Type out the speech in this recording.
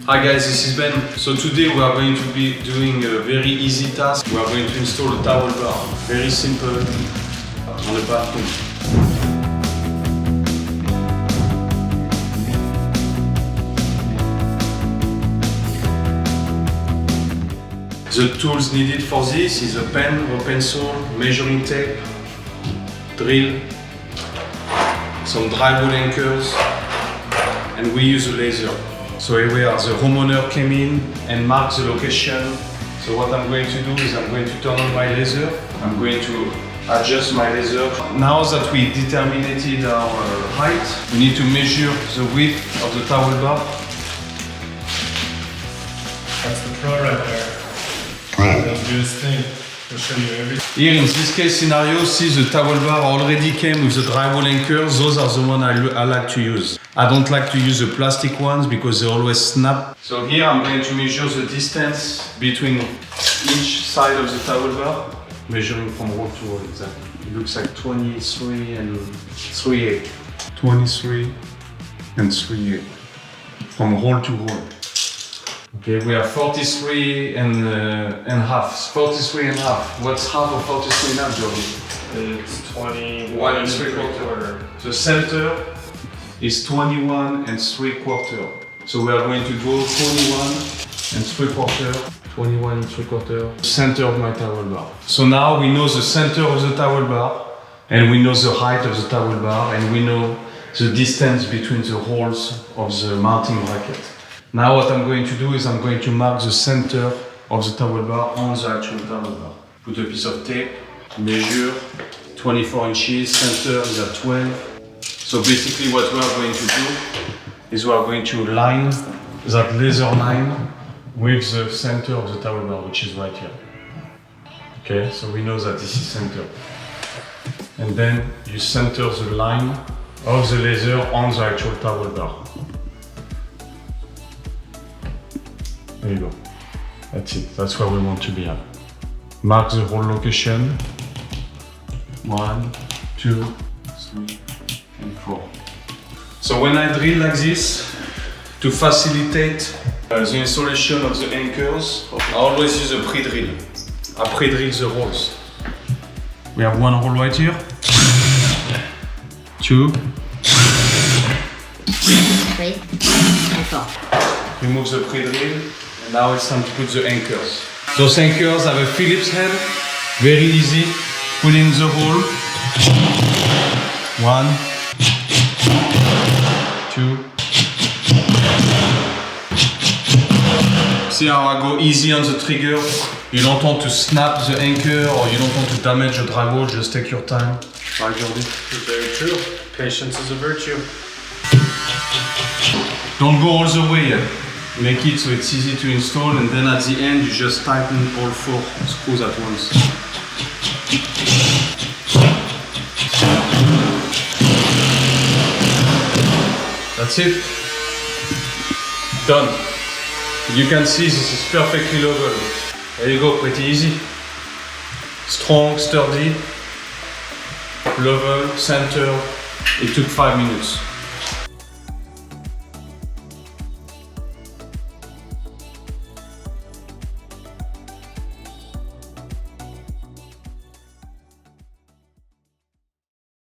Hi guys, this is Ben. So today we are going to be doing a very easy task. We are going to install a towel bar. Very simple on the bathroom. The tools needed for this is a pen or pencil, measuring tape, drill, some drywall anchors, and we use a laser. So here we are, the homeowner came in and marked the location. So what I'm going to do is I'm going to turn on my laser. I'm going to adjust my laser. Now that we determined our height, we need to measure the width of the towel bar. That's the pro right there. Let's do this thing. We'll show you everything. Here in this case scenario, see the towel bar already came with the drywall anchors. Those are the ones I like to use. I don't like to use the plastic ones because they always snap. So here I'm going to measure the distance between each side of the towel bar, measuring from wall to wall exactly. It looks like 23 and 3/8. 23 and 3/8 from wall to wall. Okay, we have 43 and half. 43 and half. What's half of 43 and half, Jordi? It's 21 and 3/4. The center is 21 and 3/4. So we are going to draw 21 and 3/4. 21 and 3/4. Center of my towel bar. So now we know the center of the towel bar, and we know the height of the towel bar, and we know the distance between the holes of the mounting bracket. Now what I'm going to do is I'm going to mark the center of the towel bar on the actual towel bar. Put a piece of tape, measure 24 inches, center is at 12. So basically what we are going to do is we are going to line that laser line with the center of the towel bar, which is right here. Okay, so we know that this is center. And then you center the line of the laser on the actual towel bar. There you go. That's it. That's where we want to be at. Mark the whole location. 1, 2, 3, and 4. So when I drill like this, to facilitate the installation of the anchors, I always use a pre-drill. I pre-drill the holes. We have one hole right here. 2. 3 and 4. Remove the pre-drill. And now it's time to put the anchors. Those anchors have a Phillips head, very easy. Put in the hole. 1, 2. See how I go easy on the trigger? You don't want to snap the anchor or you don't want to damage the drywall, just take your time. Right, Jordi? Very true. Patience is a virtue. Don't go all the way yet. Make it so it's easy to install, and then at the end you just tighten all 4 screws at once. That's it. Done. You can see this is perfectly level. There you go, pretty easy. Strong, sturdy, level, center. It took 5 minutes.